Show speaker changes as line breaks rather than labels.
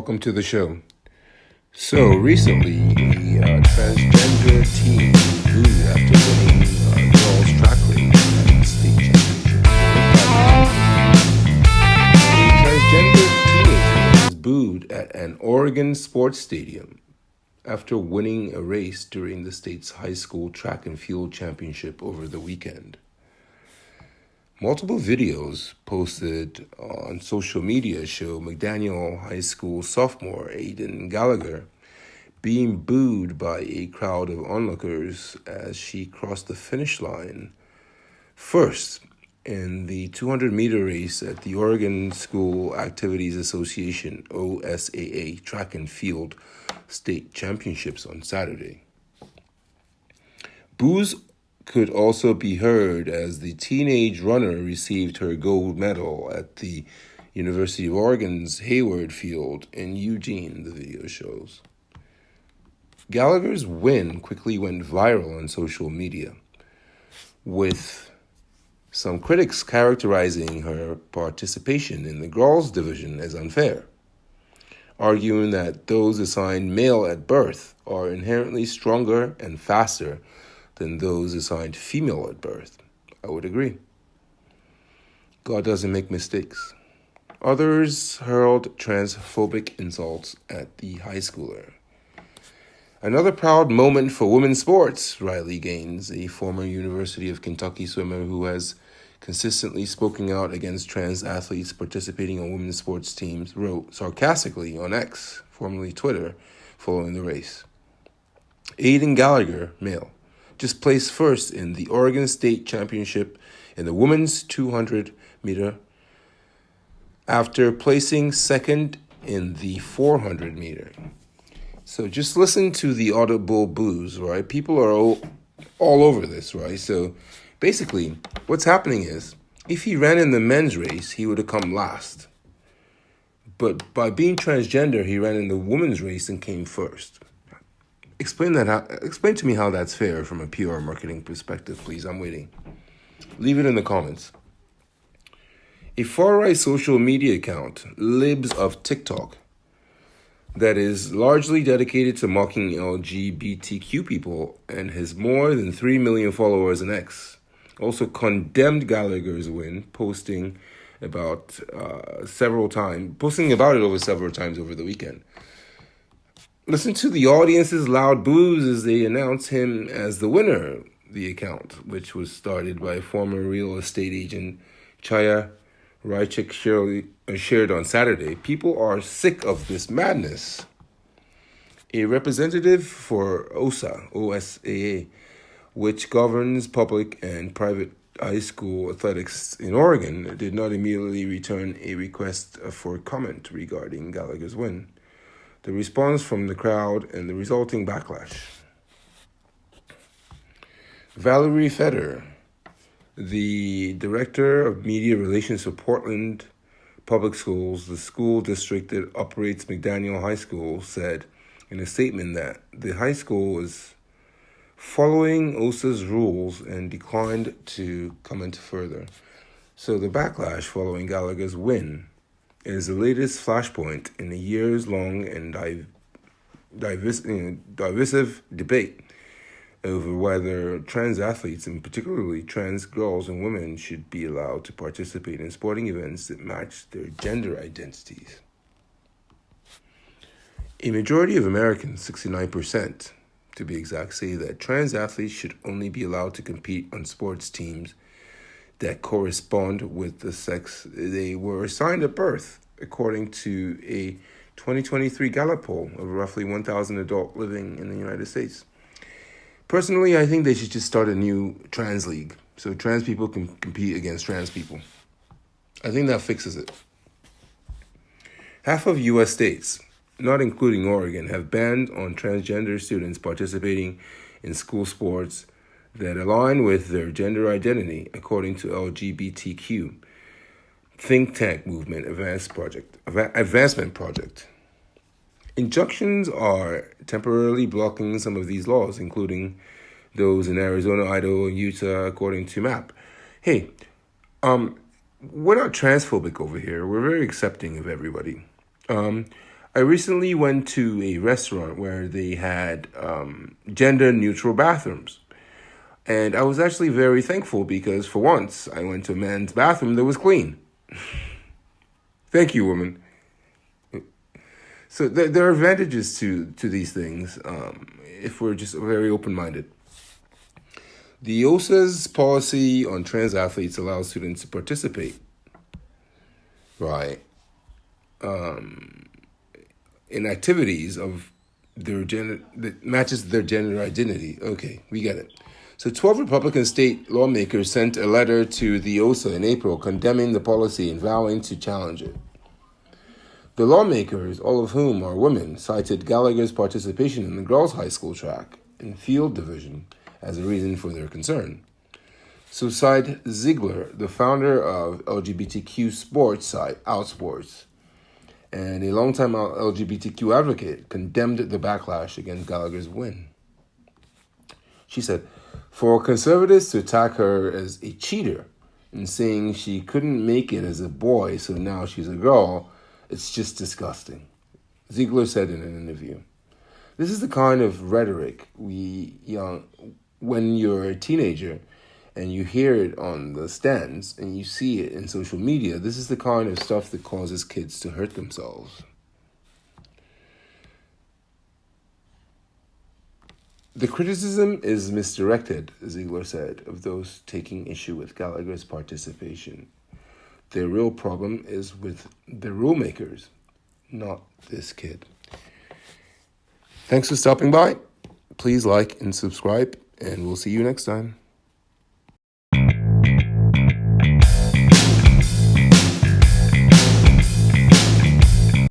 welcome to the show. So recently, a transgender team booed after winning girls track race at the state championship. A transgender teenager was booed at an Oregon sports stadium after winning a race during the state's high school track and field championship over the weekend. Multiple videos posted on social media show McDaniel High School sophomore Aiden Gallagher being booed by a crowd of onlookers as she crossed the finish line first in the 200-meter race at the Oregon School Activities Association OSAA Track and Field State Championships on Saturday. Boos could also be heard as the teenage runner received her gold medal at the University of Oregon's Hayward Field in Eugene, the video shows. Gallagher's win quickly went viral on social media, with some critics characterizing her participation in the girls' division as unfair, arguing that those assigned male at birth are inherently stronger and faster than those assigned female at birth. I would agree. God doesn't make mistakes. Others hurled transphobic insults at the high schooler. Another proud moment for women's sports, Riley Gaines, a former University of Kentucky swimmer who has consistently spoken out against trans athletes participating on women's sports teams, wrote sarcastically on X, formerly Twitter, following the race. Aiden Gallagher, male, just placed first in the Oregon State Championship in the women's 200-meter after placing second in the 400-meter. So just listen to the audible boos, right? People are all over this, right? So basically, what's happening is, if he ran in the men's race, he would have come last. But by being transgender, he ran in the women's race and came first. Explain to me how that's fair from a PR marketing perspective, please. I'm waiting. Leave it in the comments. A far-right social media account, Libs of TikTok, that is largely dedicated to mocking LGBTQ people and has more than 3 million followers on X, also condemned Gallagher's win, posting about it over several times over the weekend. Listen to the audience's loud boos as they announce him as the winner. The account, which was started by former real estate agent Chaya Rychik, shared on Saturday. People are sick of this madness. A representative for OSAA, which governs public and private high school athletics in Oregon, did not immediately return a request for comment regarding Gallagher's win. The response from the crowd and the resulting backlash. Valerie Feder, the director of media relations for Portland Public Schools, the school district that operates McDaniel High School, said in a statement that the high school was following OSA's rules and declined to comment further. So the backlash following Gallagher's win is the latest flashpoint in a years-long and divisive debate over whether trans athletes, and particularly trans girls and women, should be allowed to participate in sporting events that match their gender identities. A majority of Americans, 69% to be exact, say that trans athletes should only be allowed to compete on sports teams that correspond with the sex they were assigned at birth, according to a 2023 Gallup poll of roughly 1,000 adults living in the United States. Personally, I think they should just start a new trans league so trans people can compete against trans people. I think that fixes it. Half of U.S. states, not including Oregon, have banned on transgender students participating in school sports that align with their gender identity, according to LGBTQ think tank movement advancement project. Injunctions are temporarily blocking some of these laws, including those in Arizona, Idaho, and Utah, according to MAP. Hey, we're not transphobic over here. We're very accepting of everybody. I I recently went to a restaurant where they had gender neutral bathrooms. And I was actually very thankful because for once I went to a man's bathroom that was clean. Thank you, woman. So there are advantages to these things if we're just very open minded. The OSA's policy on trans athletes allows students to participate, right, in activities of their gender that matches their gender identity. Okay, we get it. So 12 Republican state lawmakers sent a letter to the OSA in April condemning the policy and vowing to challenge it. The lawmakers, all of whom are women, cited Gallagher's participation in the girls' high school track and field division as a reason for their concern. So Sid Ziegler, the founder of LGBTQ sports site Outsports, and a longtime LGBTQ advocate, condemned the backlash against Gallagher's win. She said, for conservatives to attack her as a cheater and saying she couldn't make it as a boy, so now she's a girl, it's just disgusting. Ziegler said in an interview. This is the kind of rhetoric when you're a teenager and you hear it on the stands and you see it in social media, this is the kind of stuff that causes kids to hurt themselves. The criticism is misdirected, Ziegler said, of those taking issue with Gallagher's participation. The real problem is with the rulemakers, not this kid. Thanks for stopping by. Please like and subscribe, and we'll see you next time.